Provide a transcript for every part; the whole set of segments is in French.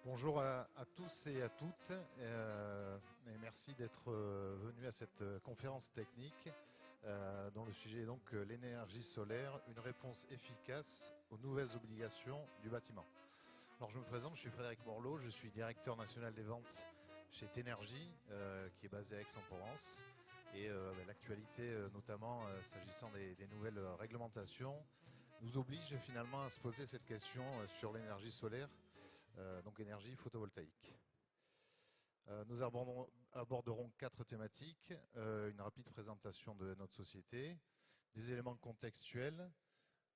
Bonjour à tous et à toutes, et merci d'être venus à cette conférence technique dont le sujet est donc l'énergie solaire, une réponse efficace aux nouvelles obligations du bâtiment. Alors je me présente, je suis Frédéric Morlot, je suis directeur national des ventes chez Tenergy, qui est basé à Aix-en-Provence. Et l'actualité, notamment s'agissant des nouvelles réglementations, nous oblige finalement à se poser cette question sur l'énergie solaire, donc énergie photovoltaïque. Nous aborderons 4 thématiques, une rapide présentation de notre société, des éléments contextuels,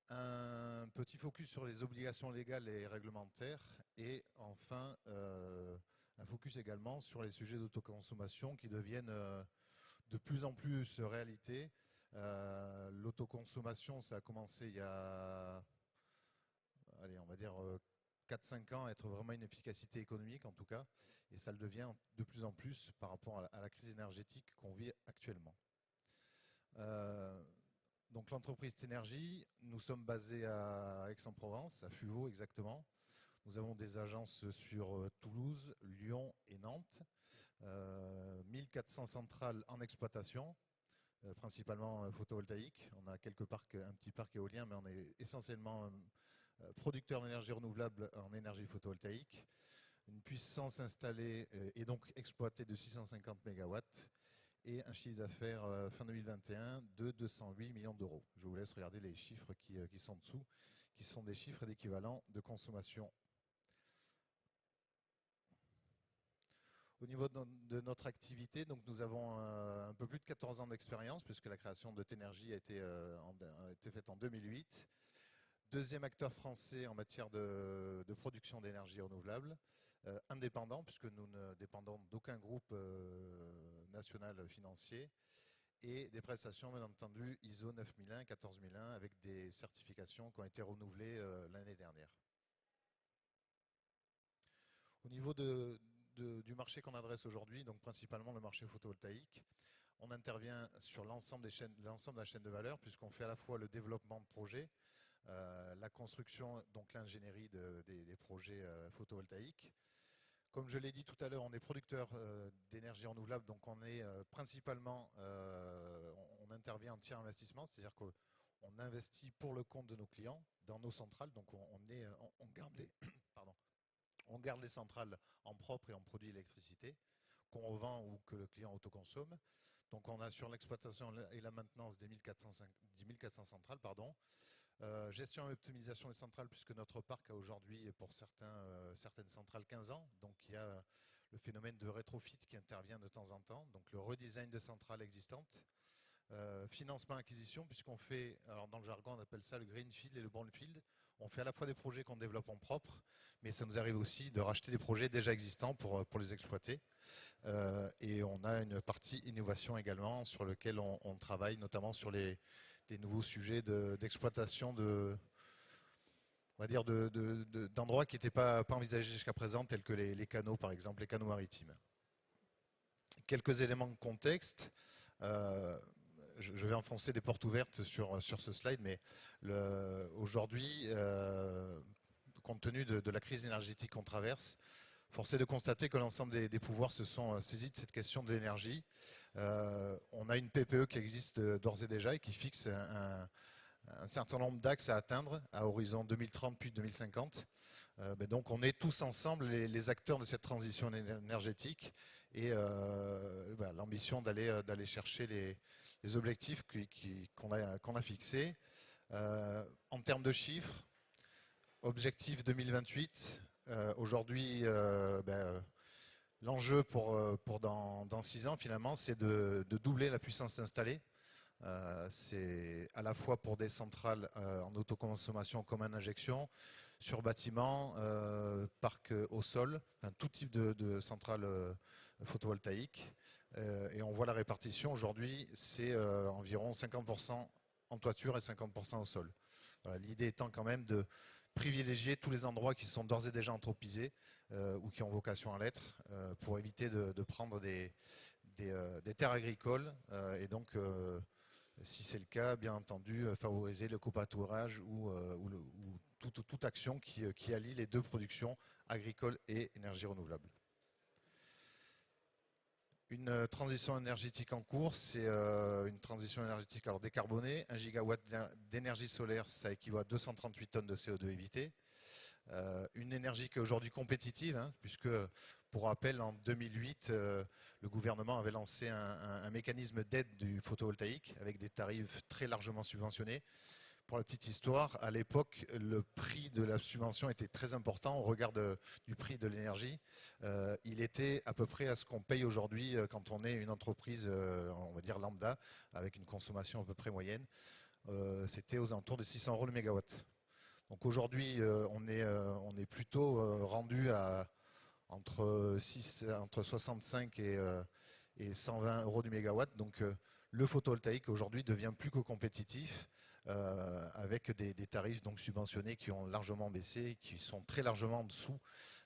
un petit focus sur les obligations légales et réglementaires et enfin un focus également sur les sujets d'autoconsommation qui deviennent de plus en plus réalité. L'autoconsommation, ça a commencé il y a, allez, on va dire 4-5 ans à être vraiment une efficacité économique en tout cas, et ça le devient de plus en plus par rapport à la crise énergétique qu'on vit actuellement. Donc l'entreprise Tenergy, nous sommes basés à Aix-en-Provence, à Fuveau exactement. Nous avons des agences sur Toulouse, Lyon et Nantes. 1400 centrales en exploitation, principalement photovoltaïques. On a un petit parc éolien, mais on est essentiellement producteur d'énergie renouvelable en énergie photovoltaïque. Une puissance installée et donc exploitée de 650 MW et un chiffre d'affaires fin 2021 de 208 millions d'euros. Je vous laisse regarder les chiffres qui sont dessous, qui sont des chiffres d'équivalent de consommation. Au niveau de notre activité, donc nous avons un peu plus de 14 ans d'expérience puisque la création de Tenergy a été faite en 2008. Deuxième acteur français en matière de production d'énergie renouvelable, indépendant puisque nous ne dépendons d'aucun groupe national financier et des prestations bien entendu ISO 9001, 14001 avec des certifications qui ont été renouvelées l'année dernière. Au niveau du marché qu'on adresse aujourd'hui, donc principalement le marché photovoltaïque, on intervient sur l'ensemble de la chaîne de valeur puisqu'on fait à la fois le développement de projets, la construction, donc l'ingénierie des projets photovoltaïques. Comme je l'ai dit tout à l'heure, on est producteur d'énergie renouvelable, donc on est principalement, on intervient en tiers investissement, c'est-à-dire qu'on investit pour le compte de nos clients dans nos centrales, donc on garde les, pardon, on garde les centrales en propre et en produit électricité qu'on revend ou que le client autoconsomme. Donc on a sur l'exploitation et la maintenance des 1400 centrales, pardon. Gestion et optimisation des centrales, puisque notre parc a aujourd'hui, pour certaines centrales, 15 ans. Donc il y a le phénomène de rétrofit qui intervient de temps en temps. Donc le redesign de centrales existantes. Financement acquisition, puisqu'on fait, alors dans le jargon on appelle ça le greenfield et le brownfield. On fait à la fois des projets qu'on développe en propre, mais ça nous arrive aussi de racheter des projets déjà existants pour les exploiter. Et on a une partie innovation également sur lequel on travaille, notamment sur les nouveaux sujets d'exploitation on va dire d'endroits qui n'étaient pas envisagés jusqu'à présent, tels que les canaux, par exemple, les canaux maritimes. Quelques éléments de contexte. Je vais enfoncer des portes ouvertes sur ce slide, mais aujourd'hui, compte tenu de la crise énergétique qu'on traverse, force est de constater que l'ensemble des pouvoirs se sont saisis de cette question de l'énergie. On a une PPE qui existe d'ores et déjà et qui fixe un certain nombre d'axes à atteindre à horizon 2030 puis 2050. Donc on est tous ensemble les acteurs de cette transition énergétique et l'ambition d'aller chercher les objectifs qu'on a fixés. En termes de chiffres, objectif 2028, aujourd'hui l'enjeu pour dans 6 ans finalement c'est de doubler la puissance installée. C'est à la fois pour des centrales en autoconsommation comme en injection, sur bâtiment, parc au sol, tout type de centrales photovoltaïques. Et on voit la répartition aujourd'hui, c'est environ 50% en toiture et 50% au sol. Voilà, l'idée étant quand même de privilégier tous les endroits qui sont d'ores et déjà anthropisés ou qui ont vocation à l'être pour éviter de prendre des terres agricoles et donc Si c'est le cas, bien entendu, favoriser le copaturage ou toute action qui allie les deux productions, agricoles et énergie renouvelable. Une transition énergétique en cours, c'est une transition énergétique alors décarbonée. 1 gigawatt d'énergie solaire, ça équivaut à 238 tonnes de CO2 évitées. Une énergie qui est aujourd'hui compétitive, hein, puisque, pour rappel, en 2008, le gouvernement avait lancé un mécanisme d'aide du photovoltaïque avec des tarifs très largement subventionnés. Pour la petite histoire, à l'époque, le prix de la subvention était très important au regard du prix de l'énergie. Il était à peu près à ce qu'on paye aujourd'hui quand on est une entreprise, on va dire lambda, avec une consommation à peu près moyenne. C'était aux alentours de 600 € le mégawatt. Donc aujourd'hui, on est plutôt rendu à entre 65 et 120 € du mégawatt. Donc le photovoltaïque aujourd'hui devient plus que compétitif avec des tarifs donc subventionnés qui ont largement baissé et qui sont très largement en dessous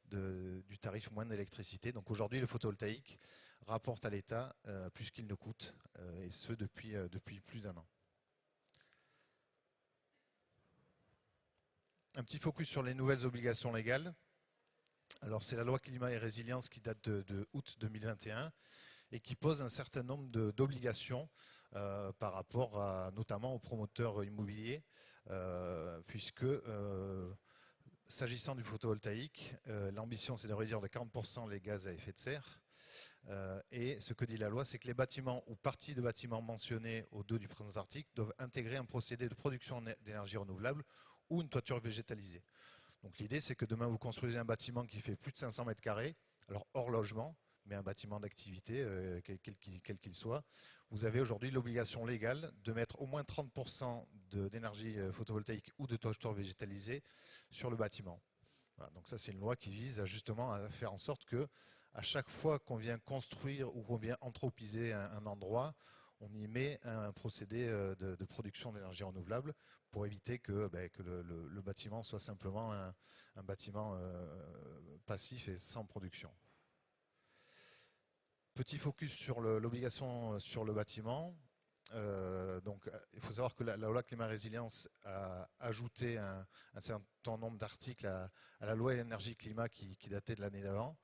du tarif moyen d'électricité. Donc aujourd'hui, le photovoltaïque rapporte à l'État plus qu'il ne coûte, et ce depuis plus d'1 an. Un petit focus sur les nouvelles obligations légales. Alors c'est la loi climat et résilience qui date de août 2021 et qui pose un certain nombre d'obligations par rapport notamment aux promoteurs immobiliers, puisque s'agissant du photovoltaïque, l'ambition c'est de réduire de 40% les gaz à effet de serre. Et ce que dit la loi, c'est que les bâtiments ou parties de bâtiments mentionnés au 2 du présent article doivent intégrer un procédé de production d'énergie renouvelable ou une toiture végétalisée. Donc l'idée, c'est que demain, vous construisez un bâtiment qui fait plus de 500 mètres carrés, alors hors logement, mais un bâtiment d'activité, quel qu'il soit, vous avez aujourd'hui l'obligation légale de mettre au moins 30% d'énergie photovoltaïque ou de toiture végétalisée sur le bâtiment. Voilà, donc ça, c'est une loi qui vise justement à faire en sorte que à chaque fois qu'on vient construire ou qu'on vient anthropiser un endroit, on y met un procédé de production d'énergie renouvelable pour éviter que le bâtiment soit simplement un bâtiment passif et sans production. Petit focus sur l'obligation sur le bâtiment. Donc, il faut savoir que la loi climat résilience a ajouté un certain nombre d'articles à la loi énergie-climat qui datait de l'année d'avant.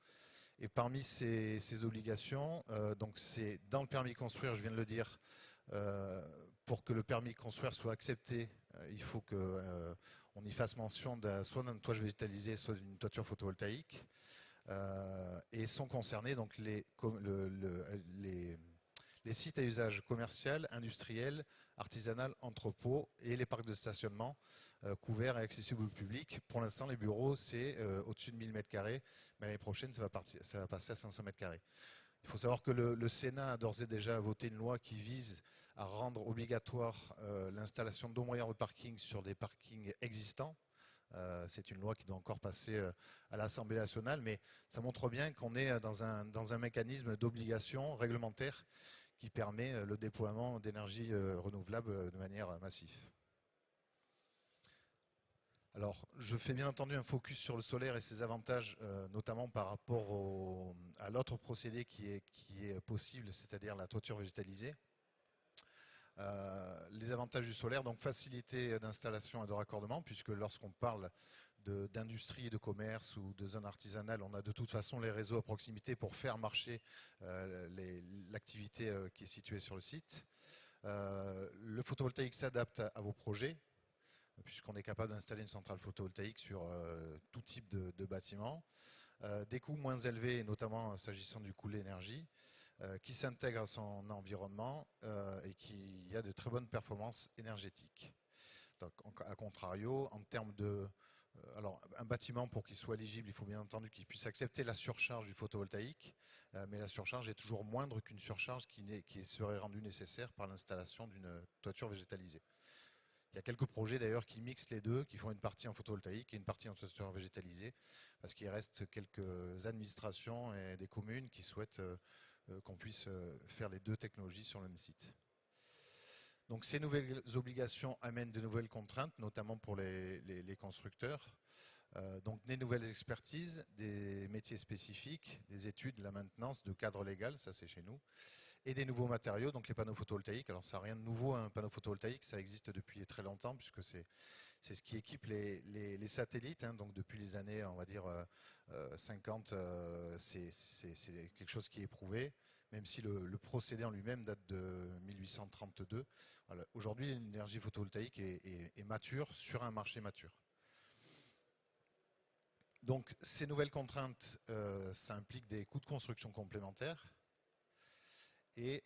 Et parmi ces obligations, donc c'est dans le permis construire, je viens de le dire, pour que le permis construire soit accepté, il faut qu'on y fasse mention soit d'un toit végétalisé, soit d'une toiture photovoltaïque. Et sont concernés donc les sites à usage commercial, industriel, artisanal, entrepôt et les parcs de stationnement couverts et accessibles au public. Pour l'instant, les bureaux, c'est au-dessus de 1000 m², mais l'année prochaine, ça va passer à 500 m². Il faut savoir que le Sénat a d'ores et déjà voté une loi qui vise à rendre obligatoire l'installation d'eau moyenne de parking sur des parkings existants. C'est une loi qui doit encore passer à l'Assemblée nationale, mais ça montre bien qu'on est dans un mécanisme d'obligation réglementaire qui permet le déploiement d'énergie renouvelable de manière massive. Alors, je fais bien entendu un focus sur le solaire et ses avantages, notamment par rapport à l'autre procédé qui est possible, c'est-à-dire la toiture végétalisée. Les avantages du solaire, donc facilité d'installation et de raccordement, puisque lorsqu'on parle d'industrie, de commerce ou de zone artisanale, on a de toute façon les réseaux à proximité pour faire marcher l'activité qui est située sur le site. Le photovoltaïque s'adapte à vos projets, puisqu'on est capable d'installer une centrale photovoltaïque sur tout type de bâtiment. Des coûts moins élevés, notamment s'agissant du coût de l'énergie, qui s'intègre à son environnement et qui a de très bonnes performances énergétiques. Donc, à contrario, en termes de... alors, un bâtiment, pour qu'il soit éligible, il faut bien entendu qu'il puisse accepter la surcharge du photovoltaïque, mais la surcharge est toujours moindre qu'une surcharge qui serait rendue nécessaire par l'installation d'une toiture végétalisée. Il y a quelques projets d'ailleurs qui mixent les deux, qui font une partie en photovoltaïque et une partie en toiture végétalisée, parce qu'il reste quelques administrations et des communes qui souhaitent qu'on puisse faire les deux technologies sur le même site. Donc ces nouvelles obligations amènent de nouvelles contraintes, notamment pour les constructeurs. Donc des nouvelles expertises, des métiers spécifiques, des études, la maintenance, de cadre légal, ça c'est chez nous, et des nouveaux matériaux, donc les panneaux photovoltaïques. Alors ça n'a rien de nouveau, un panneau photovoltaïque, ça existe depuis très longtemps, puisque c'est ce qui équipe les satellites, hein, donc depuis les années, on va dire, 50, c'est quelque chose qui est éprouvé, même si le procédé en lui-même date de 1832. Voilà. Aujourd'hui, l'énergie photovoltaïque est mature sur un marché mature. Donc ces nouvelles contraintes, ça implique des coûts de construction complémentaires. Et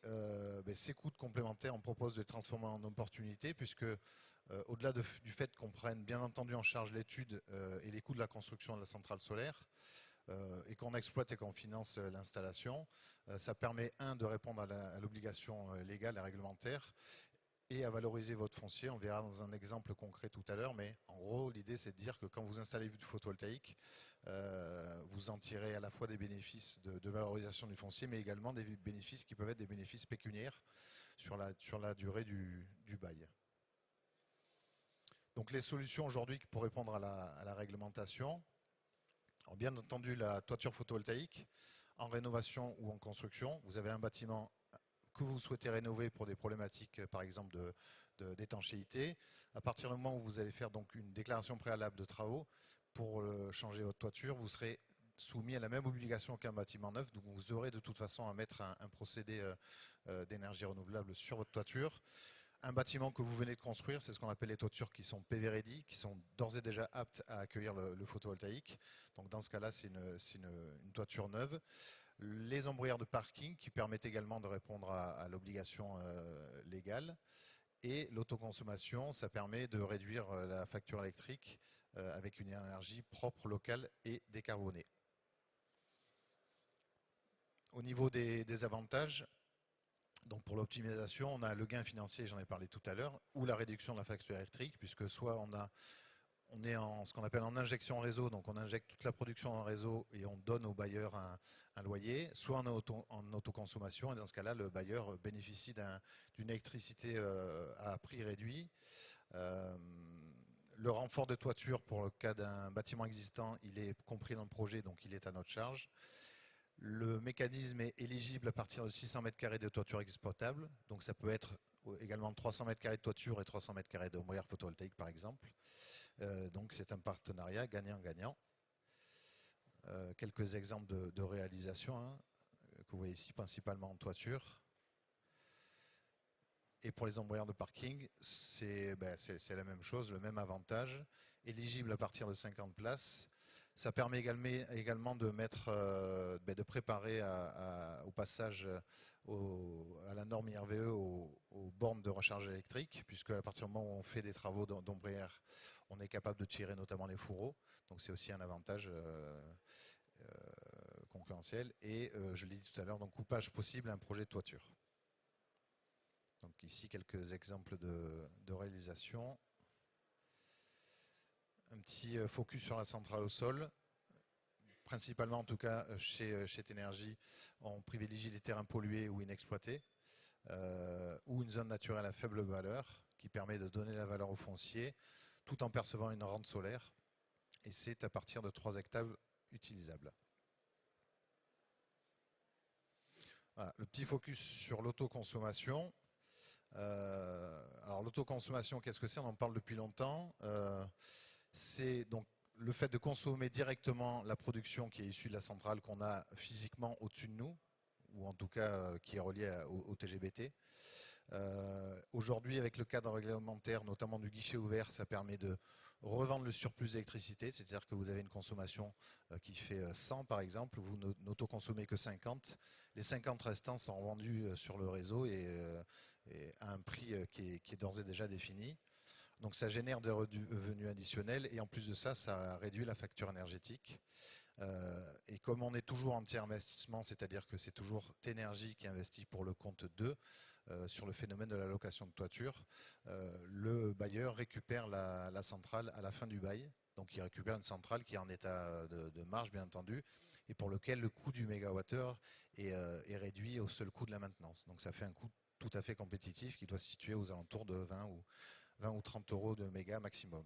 ces coûts complémentaires, on propose de les transformer en opportunités, puisque au-delà du fait qu'on prenne bien entendu en charge l'étude et les coûts de la construction de la centrale solaire, et qu'on exploite et qu'on finance l'installation, ça permet, de répondre à l'obligation légale et réglementaire, et à valoriser votre foncier. On verra dans un exemple concret tout à l'heure, mais en gros, l'idée c'est de dire que quand vous installez du photovoltaïque, vous en tirez à la fois des bénéfices de valorisation du foncier, mais également des bénéfices qui peuvent être des bénéfices pécuniaires sur la durée du bail. Donc les solutions aujourd'hui pour répondre à la réglementation, bien entendu la toiture photovoltaïque, en rénovation ou en construction. Vous avez un bâtiment que vous souhaitez rénover pour des problématiques, par exemple, d'étanchéité. À partir du moment où vous allez faire donc une déclaration préalable de travaux pour changer votre toiture, vous serez soumis à la même obligation qu'un bâtiment neuf. Donc vous aurez de toute façon à mettre un procédé d'énergie renouvelable sur votre toiture. Un bâtiment que vous venez de construire, c'est ce qu'on appelle les toitures qui sont PV ready, qui sont d'ores et déjà aptes à accueillir le photovoltaïque. Donc dans ce cas-là, c'est une toiture neuve. Les ombrières de parking qui permettent également de répondre à l'obligation légale. Et l'autoconsommation, ça permet de réduire la facture électrique avec une énergie propre, locale et décarbonée. Au niveau des avantages, donc pour l'optimisation, on a le gain financier, j'en ai parlé tout à l'heure, ou la réduction de la facture électrique, puisque soit on est en ce qu'on appelle en injection en réseau, donc on injecte toute la production en réseau et on donne au bailleur un loyer, soit en autoconsommation, et dans ce cas-là, le bailleur bénéficie d'une électricité à prix réduit. Le renfort de toiture, pour le cas d'un bâtiment existant, il est compris dans le projet, donc il est à notre charge. Le mécanisme est éligible à partir de 600 m² de toiture exploitable, donc ça peut être également 300 m² de toiture et 300 m² d'ombrière photovoltaïque par exemple. Donc c'est un partenariat gagnant-gagnant. Quelques exemples de réalisation que vous voyez ici, principalement en toiture. Et pour les ombrières de parking, c'est la même chose, le même avantage. Éligible à partir de 50 places. Ça permet également de de préparer au passage à la norme IRVE aux bornes de recharge électrique, puisque à partir du moment où on fait des travaux d'ombrière, on est capable de tirer notamment les fourreaux. Donc c'est aussi un avantage concurrentiel. Et je l'ai dit tout à l'heure, donc coupage possible à un projet de toiture. Donc ici quelques exemples de réalisation. Un petit focus sur la centrale au sol. Principalement, en tout cas, chez Ténergie, on privilégie les terrains pollués ou inexploités, ou une zone naturelle à faible valeur, qui permet de donner la valeur au foncier, tout en percevant une rente solaire. Et c'est à partir de 3 hectares utilisables. Voilà, le petit focus sur l'autoconsommation. Alors l'autoconsommation, qu'est-ce que c'est? On en parle depuis longtemps. C'est donc le fait de consommer directement la production qui est issue de la centrale qu'on a physiquement au-dessus de nous, ou en tout cas qui est reliée au TGBT. Aujourd'hui, avec le cadre réglementaire, notamment du guichet ouvert, ça permet de revendre le surplus d'électricité, c'est-à-dire que vous avez une consommation qui fait 100 par exemple, vous n'autoconsommez que 50. Les 50 restants sont vendus sur le réseau et à un prix qui est d'ores et déjà défini. Donc ça génère des revenus additionnels et en plus de ça, ça réduit la facture énergétique. Et comme on est toujours en tiers investissement, c'est-à-dire que c'est toujours Ténergie qui investit pour le compte d'eux sur le phénomène de la location de toiture, le bailleur récupère la centrale à la fin du bail. Donc il récupère une centrale qui est en état de marge, bien entendu, et pour lequel le coût du mégawattheure est réduit au seul coût de la maintenance. Donc ça fait un coût tout à fait compétitif qui doit se situer aux alentours de 20 ou 30 euros de méga maximum.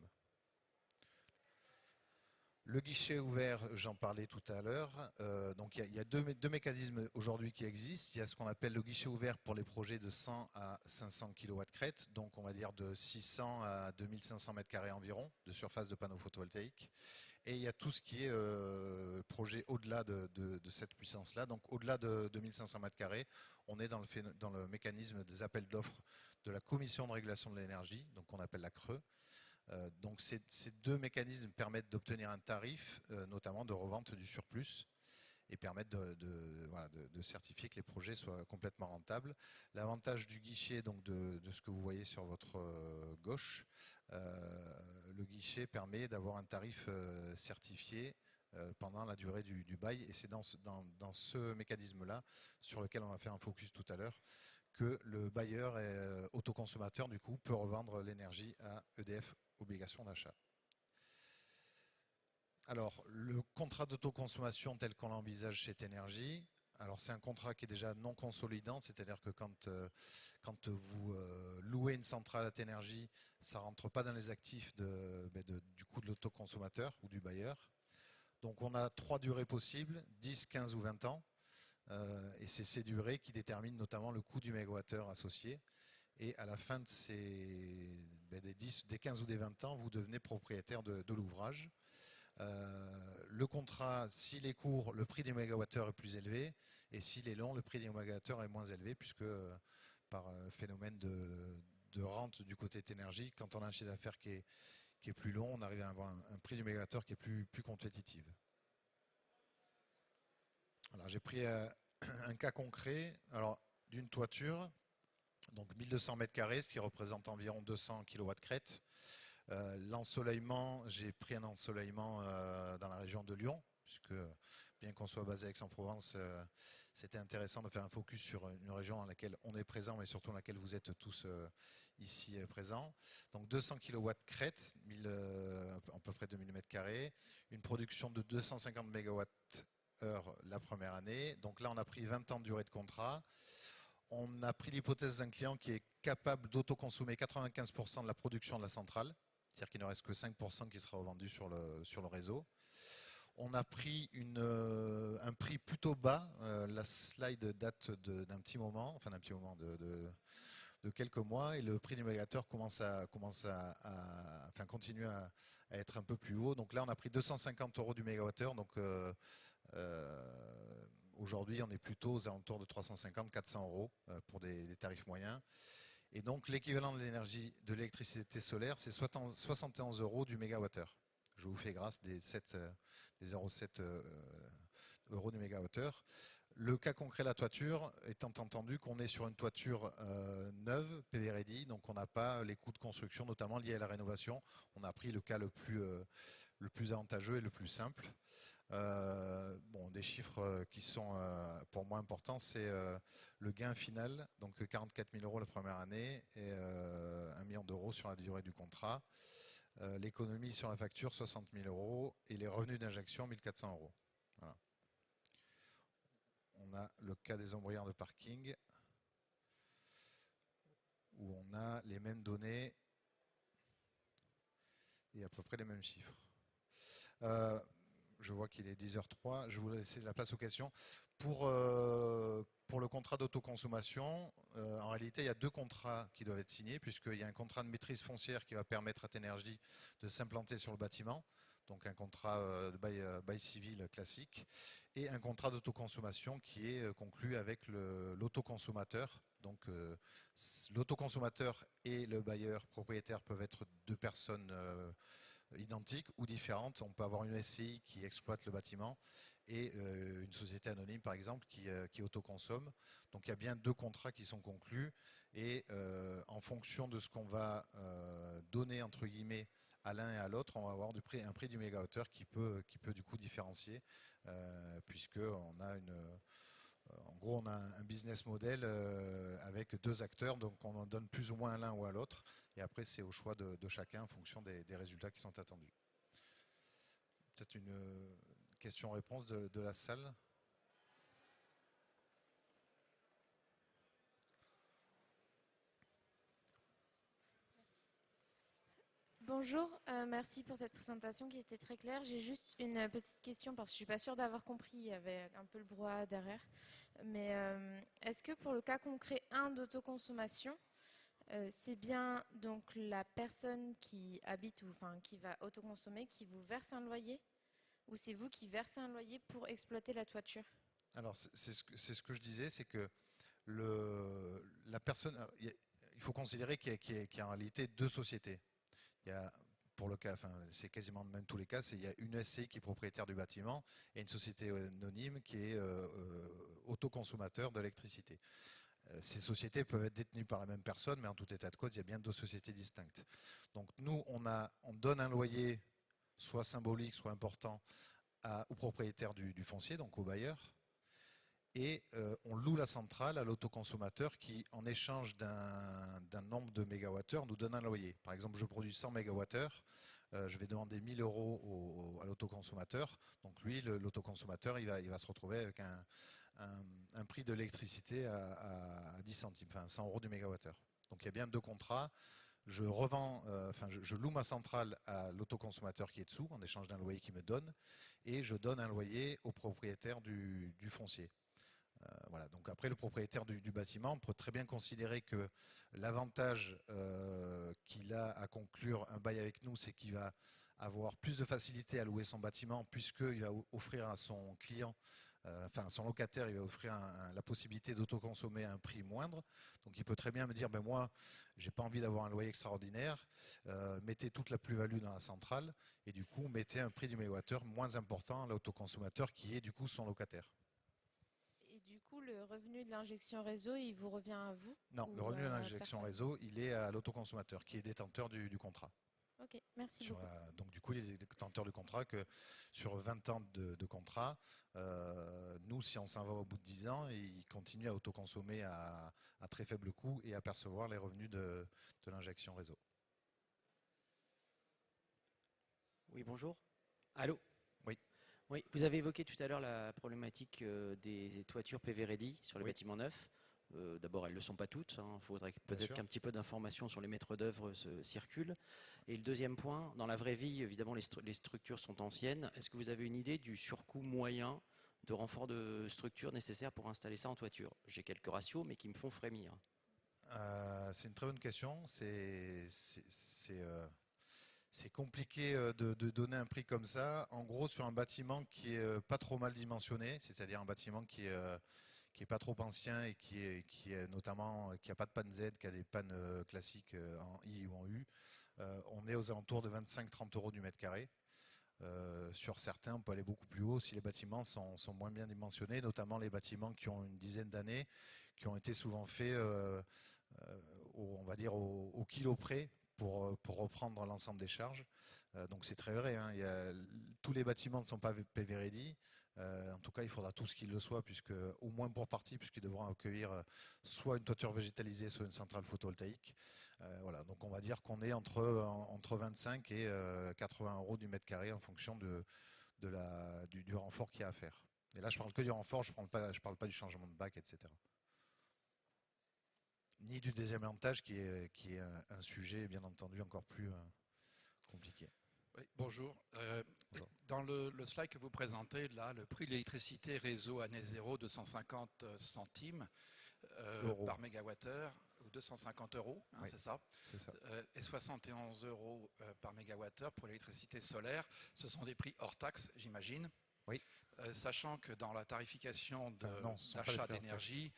Le guichet ouvert, j'en parlais tout à l'heure. Donc il y a deux mécanismes aujourd'hui qui existent. Il y a ce qu'on appelle le guichet ouvert pour les projets de 100 à 500 kW crête, donc on va dire de 600 à 2500 m² environ de surface de panneaux photovoltaïques. Et il y a tout ce qui est projet au-delà de cette puissance-là. Donc au-delà de 2500 m², on est dans le mécanisme des appels d'offres de la Commission de régulation de l'énergie, donc qu'on appelle la CRE. Donc ces deux mécanismes permettent d'obtenir un tarif, notamment de revente du surplus, et permettent de certifier que les projets soient complètement rentables. L'avantage du guichet, donc de ce que vous voyez sur votre gauche, le guichet permet d'avoir un tarif certifié pendant la durée du bail, et c'est dans ce mécanisme-là, sur lequel on va faire un focus tout à l'heure, que le bailleur et autoconsommateur du coup peut revendre l'énergie à EDF obligation d'achat. Alors, le contrat d'autoconsommation tel qu'on l'envisage chez Énergie, alors c'est un contrat qui est déjà non consolidant, c'est-à-dire que quand vous louez une centrale à Énergie, ça ne rentre pas dans les actifs du coup de l'autoconsommateur ou du bailleur. Donc on a 3 durées possibles, 10, 15 ou 20 ans. Et c'est ces durées qui déterminent notamment le coût du mégawattheure associé. Et à la fin des 15 ou des 20 ans, vous devenez propriétaire de l'ouvrage. Le contrat, s'il est court, le prix du mégawattheure est plus élevé. Et s'il est long, le prix du mégawattheure est moins élevé, puisque par phénomène de rente du côté d'énergie, quand on a un chiffre d'affaires qui est plus long, on arrive à avoir un prix du mégawattheure qui est plus compétitif. Alors, j'ai pris un cas concret d'une toiture, donc 1200 m², ce qui représente environ 200 kW crête. L'ensoleillement, j'ai pris un ensoleillement dans la région de Lyon, puisque bien qu'on soit basé à Aix-en-Provence, c'était intéressant de faire un focus sur une région dans laquelle on est présent, mais surtout dans laquelle vous êtes tous ici présents. Donc 200 kW crête, à peu près 2000 m², une production de 250 MWh la première année. Donc là, on a pris 20 ans de durée de contrat. On a pris l'hypothèse d'un client qui est capable d'autoconsommer 95% de la production de la centrale, c'est-à-dire qu'il ne reste que 5% qui sera revendu sur le réseau. On a pris un prix plutôt bas. La slide date d'un petit moment, enfin d'un petit moment de quelques mois, et le prix du mégawattheure continue à être un peu plus haut. Donc là, on a pris 250 € du mégawattheure. Donc aujourd'hui, on est plutôt aux alentours de 350-400 € pour des tarifs moyens. Et donc l'équivalent de l'électricité solaire, c'est 71 € du mégawattheure. Je vous fais grâce des 0,7 € du mégawattheure. Le cas concret de la toiture, étant entendu qu'on est sur une toiture neuve, PV ready, donc on n'a pas les coûts de construction, notamment liés à la rénovation. On a pris le cas le plus avantageux et le plus simple. Des chiffres qui sont pour moi importants, c'est le gain final, donc 44 000 € la première année et 1 million d'euros sur la durée du contrat. L'économie sur la facture, 60 000 € et les revenus d'injection, 1 400 €. Voilà. On a le cas des ombrières de parking où on a les mêmes données et à peu près les mêmes chiffres. Je vois qu'il est 10h03. Je vous laisse la place aux questions. Pour le contrat d'autoconsommation, en réalité, il y a 2 contrats qui doivent être signés, puisqu'il y a un contrat de maîtrise foncière qui va permettre à Énergie de s'implanter sur le bâtiment, donc un contrat de bail civil classique, et un contrat d'autoconsommation qui est conclu avec l'autoconsommateur. Donc l'autoconsommateur et le bailleur propriétaire peuvent être 2 personnes identiques ou différentes. On peut avoir une SCI qui exploite le bâtiment et une société anonyme par exemple qui autoconsomme. Donc il y a bien 2 contrats qui sont conclus et en fonction de ce qu'on va donner entre guillemets à l'un et à l'autre, on va avoir un prix du mégawattheure qui peut du coup différencier puisque on a en gros, on a un business model avec 2 acteurs, donc on en donne plus ou moins à l'un ou à l'autre. Et après, c'est au choix de chacun en fonction des résultats qui sont attendus. Peut-être une question-réponse de la salle. Bonjour, merci pour cette présentation qui était très claire. J'ai juste une petite question parce que je suis pas sûre d'avoir compris, il y avait un peu le brouhaha derrière. Mais est-ce que pour le cas concret 1 d'autoconsommation, c'est bien donc la personne qui habite ou enfin qui va autoconsommer qui vous verse un loyer ou c'est vous qui versez un loyer pour exploiter la toiture? Alors, c'est ce que je disais, c'est que la personne, alors, il faut considérer qu'il y a en réalité deux sociétés. Il y a, pour le cas, enfin, c'est quasiment même tous les cas, il y a une SCI qui est propriétaire du bâtiment et une société anonyme qui est autoconsommateur d'électricité. Ces sociétés peuvent être détenues par la même personne, mais en tout état de cause, il y a bien deux sociétés distinctes. Donc nous, on donne un loyer, soit symbolique, soit important, au propriétaire du foncier, donc au bailleur, et on loue la centrale à l'autoconsommateur qui, en échange d'un nombre de mégawattheures, nous donne un loyer. Par exemple, je produis 100 mégawattheures, je vais demander 1000 euros à l'autoconsommateur. Donc lui, l'autoconsommateur, il va se retrouver avec un prix de l'électricité à 10 centimes, enfin 100 euros du mégawattheure. Donc il y a bien deux contrats. Je revends, je loue ma centrale à l'autoconsommateur qui est dessous en échange d'un loyer qu'il me donne, et je donne un loyer au propriétaire du foncier. Voilà. Donc après, le propriétaire du bâtiment peut très bien considérer que l'avantage qu'il a à conclure un bail avec nous, c'est qu'il va avoir plus de facilité à louer son bâtiment puisqu'il va offrir à son client, enfin à son locataire, il va offrir la possibilité d'autoconsommer à un prix moindre. Donc il peut très bien me dire, ben moi, j'ai pas envie d'avoir un loyer extraordinaire, mettez toute la plus-value dans la centrale et du coup mettez un prix du mégawattheure moins important à l'autoconsommateur qui est du coup son locataire. Et du coup, le revenu de l'injection réseau, il vous revient à vous Non, le ou revenu de à l'injection personne? réseau, il est à l'autoconsommateur qui est détenteur du contrat. Ok, merci beaucoup. Donc du coup, il est détenteur du contrat que sur 20 ans de contrat, nous, si on s'en va au bout de 10 ans, il continue à autoconsommer à très faible coût et à percevoir les revenus de l'injection réseau. Oui, bonjour. Allô? Oui, Oui, vous avez évoqué tout à l'heure la problématique des toitures PV Ready sur les oui, bâtiments neufs. D'abord, elles ne le sont pas toutes. Il faudrait bien peut-être sûr. qu'un petit peu d'informations sur les maîtres d'œuvre circulent. Et le deuxième point, dans la vraie vie, évidemment, les structures sont anciennes. Est-ce que vous avez une idée du surcoût moyen de renfort de structure nécessaire pour installer ça en toiture? J'ai quelques ratios, mais qui me font frémir. C'est une très bonne question. C'est compliqué de donner un prix comme ça. En gros, sur un bâtiment qui est pas trop mal dimensionné, c'est-à-dire un bâtiment qui est pas trop ancien et qui est notamment qui a pas de panne Z, qui a des pannes classiques en I ou en U, on est aux alentours de 25-30 euros du mètre carré. Sur certains, on peut aller beaucoup plus haut si les bâtiments sont moins bien dimensionnés, notamment les bâtiments qui ont une dizaine d'années, qui ont été souvent faits, on va dire, au kilo près pour reprendre l'ensemble des charges. Donc c'est très vrai, hein, tous les bâtiments ne sont pas PV Ready. En tout cas, il faudra tous qu'ils le soient, puisque, au moins pour partie, puisqu'ils devront accueillir soit une toiture végétalisée, soit une centrale photovoltaïque. Voilà, donc on va dire qu'on est entre 25 et 80 euros du mètre carré en fonction du renfort qu'il y a à faire. Et là, je parle que du renfort, je parle pas du changement de bac, etc. Ni du deuxième avantage qui est un sujet, bien entendu, encore plus compliqué. Oui, bonjour. Bonjour. Dans le slide que vous présentez, là, le prix de l'électricité réseau année zéro, 250 centimes Euros. par mégawattheure, ou 250 euros, hein, Oui, c'est ça, c'est ça. et 71 euros par mégawattheure pour l'électricité solaire. Ce sont des prix hors taxe, j'imagine. Oui. Sachant que dans la tarification Non, ce sont pas les d'achat prix hors taxe. d'énergie,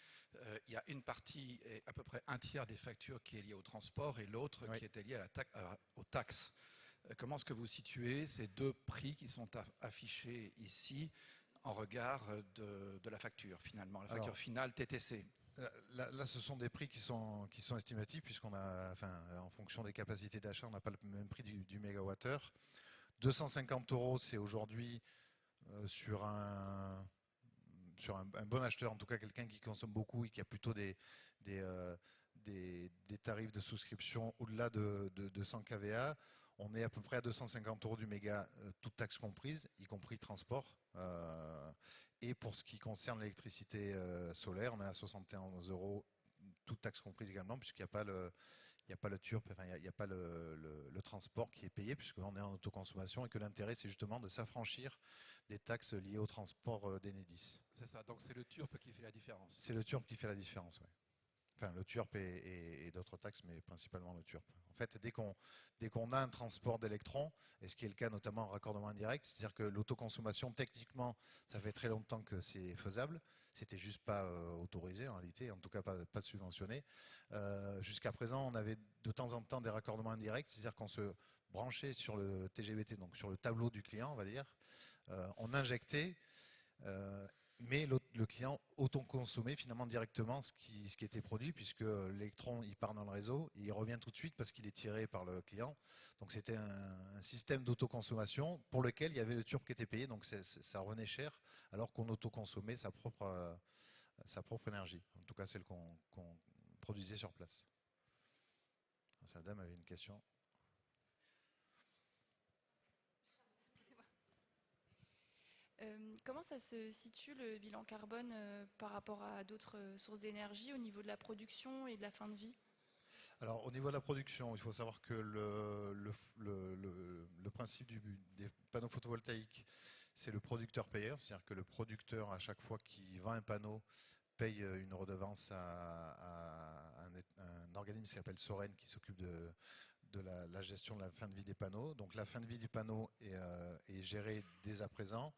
il y a une partie, et à peu près un tiers des factures qui est liée au transport et l'autre Oui. qui est liée aux taxes. Comment est-ce que vous situez ces deux prix qui sont affichés ici en regard de la facture finalement, la facture finale TTC? Là, ce sont des prix qui sont estimatifs, puisqu'on a, enfin, en fonction des capacités d'achat, on n'a pas le même prix du mégawattheure. 250 euros, c'est aujourd'hui sur un bon acheteur, en tout cas quelqu'un qui consomme beaucoup et qui a plutôt des, euh, des tarifs de souscription au-delà de 100 kVA. On est à peu près à 250 euros du méga, toute taxe comprise, y compris transport. Et pour ce qui concerne l'électricité solaire, on est à 71 euros, toute taxe comprise également, puisqu'il n'y a n'y a pas le TURP, enfin, il n'y a pas le transport qui est payé puisqu'on est en autoconsommation et que l'intérêt c'est justement de s'affranchir des taxes liées au transport d'Enedis. C'est ça, donc c'est le TURP qui fait la différence. C'est le TURP qui fait la différence, oui. Enfin, le TURP et d'autres taxes, mais principalement le TURP. En fait, dès qu'on a un transport d'électrons, et ce qui est le cas notamment en raccordement indirect, c'est-à-dire que l'autoconsommation, techniquement, ça fait très longtemps que c'est faisable. C'était juste pas autorisé en réalité, en tout cas pas subventionné. Jusqu'à présent, on avait de temps en temps des raccordements indirects, c'est-à-dire qu'on se branchait sur le TGBT, donc sur le tableau du client, on va dire. On injectait. Mais le client autoconsommait finalement directement ce qui était produit, puisque l'électron il part dans le réseau, et il revient tout de suite parce qu'il est tiré par le client. Donc c'était un système d'autoconsommation pour lequel il y avait le TURP qui était payé, donc ça revenait cher, alors qu'on autoconsommait sa propre énergie, en tout cas celle qu'on produisait sur place. La dame avait une question. Comment ça se situe le bilan carbone par rapport à d'autres sources d'énergie au niveau de la production et de la fin de vie? Alors au niveau de la production, il faut savoir que le principe des panneaux photovoltaïques, c'est le producteur-payeur, c'est-à-dire que le producteur, à chaque fois qu'il vend un panneau, paye une redevance à un organisme qui s'appelle Soren, qui s'occupe de la gestion de la fin de vie des panneaux. Donc la fin de vie du panneau est gérée dès à présent.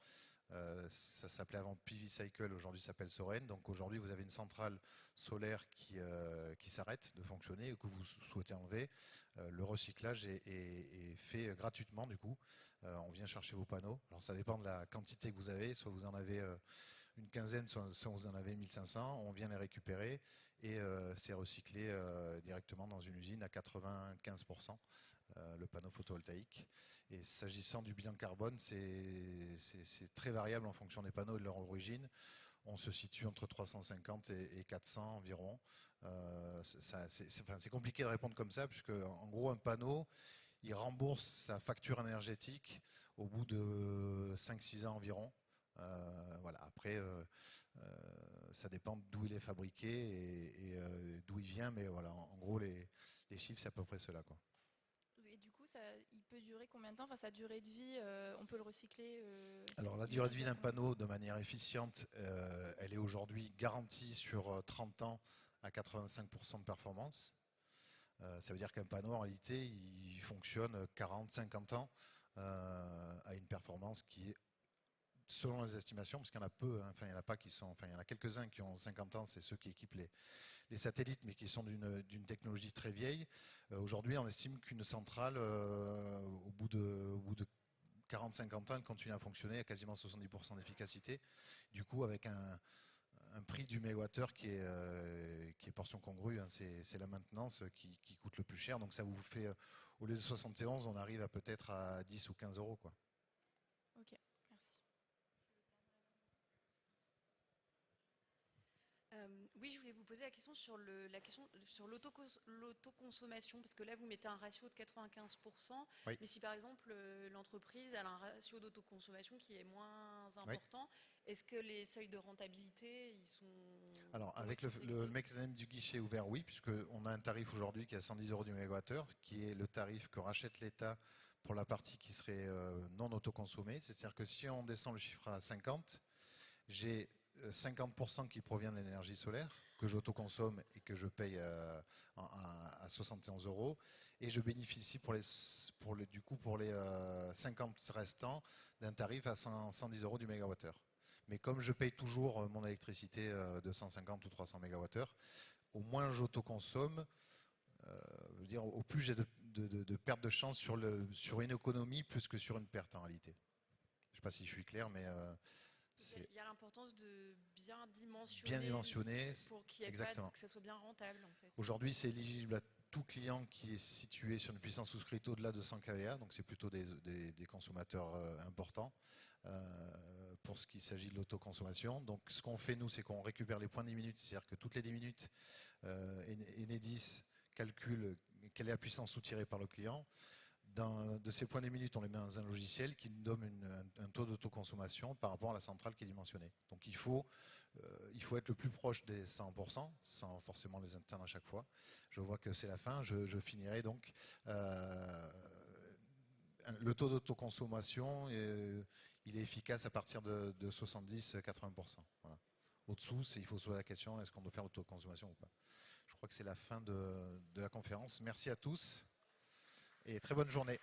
Ça s'appelait avant PV Cycle, aujourd'hui ça s'appelle Soren. Donc aujourd'hui vous avez une centrale solaire qui s'arrête de fonctionner et que vous souhaitez enlever. Le recyclage est fait gratuitement du coup. On vient chercher vos panneaux. Alors ça dépend de la quantité que vous avez, soit vous en avez une quinzaine, soit vous en avez 1500, on vient les récupérer et c'est recyclé directement dans une usine à 95%. Le panneau photovoltaïque. Et s'agissant du bilan carbone, c'est très variable en fonction des panneaux et de leur origine. On se situe entre 350 et 400 environ. C'est compliqué de répondre comme ça, puisque en gros un panneau, il rembourse sa facture énergétique au bout de 5-6 ans environ. Voilà. Après, ça dépend d'où il est fabriqué et d'où il vient, mais voilà, en gros les chiffres c'est à peu près cela, quoi. Et du coup, il peut durer combien de temps? Enfin, sa durée de vie, on peut le recycler Alors la durée de vie d'un panneau de manière efficiente, elle est aujourd'hui garantie sur 30 ans à 85% de performance. Ça veut dire qu'un panneau en réalité il fonctionne 40-50 ans à une performance qui est selon les estimations, parce qu'il y en a peu, hein, enfin il y en a pas qui sont, enfin il y en a quelques-uns qui ont 50 ans, c'est ceux qui équipent les satellites, mais qui sont d'une technologie très vieille. Aujourd'hui, on estime qu'une centrale, au bout de 40-50 ans, elle continue à fonctionner à quasiment 70% d'efficacité. Du coup, avec un prix du mégawattheure qui est portion congrue, hein, c'est la maintenance qui coûte le plus cher. Donc ça vous fait, au lieu de 71, on arrive à peut-être à 10 ou 15 euros, quoi. Ok, merci. Oui, je voulais vous poser la question sur l'autoconsommation, parce que là, vous mettez un ratio de 95%, Oui. mais si par exemple l'entreprise a un ratio d'autoconsommation qui est moins important, est-ce que les seuils de rentabilité, ils sont... Alors, avec le mécanisme du guichet ouvert, oui, puisqu'on a un tarif aujourd'hui qui est à 110 euros du mégawattheure, qui est le tarif que rachète l'État pour la partie qui serait non autoconsommée. C'est-à-dire que si on descend le chiffre à 50, j'ai 50% qui provient de l'énergie solaire, que j'autoconsomme et que je paye à 71 euros. Et je bénéficie pour les 50 restants d'un tarif à 110 euros du mégawattheure. Mais comme je paye toujours mon électricité de 150 ou 300 mégawattheures, au moins j'autoconsomme, au plus j'ai de perte de chance sur une économie plus que sur une perte en réalité. Je ne sais pas si je suis clair, mais... il y a l'importance de bien dimensionner pour qu'il y ait exactement. pas, que ça soit bien rentable. En fait. Aujourd'hui, c'est éligible à tout client qui est situé sur une puissance souscrite au-delà de 100 kVA, donc c'est plutôt des consommateurs importants pour ce qui s'agit de l'autoconsommation. Donc ce qu'on fait, nous, c'est qu'on récupère les points 10 minutes, c'est-à-dire que toutes les 10 minutes, Enedis calcule quelle est la puissance soutirée par le client. de ces points des minutes, on les met dans un logiciel qui nous donne un taux d'autoconsommation par rapport à la centrale qui est dimensionnée. Donc il faut être le plus proche des 100%, sans forcément les atteindre à chaque fois. Je vois que c'est la fin, je finirai donc. Le taux d'autoconsommation, il est efficace à partir de 70-80%. Voilà. Au-dessous, il faut se poser la question, est-ce qu'on doit faire l'autoconsommation ou pas? Je crois que c'est la fin de la conférence. Merci à tous et très bonne journée.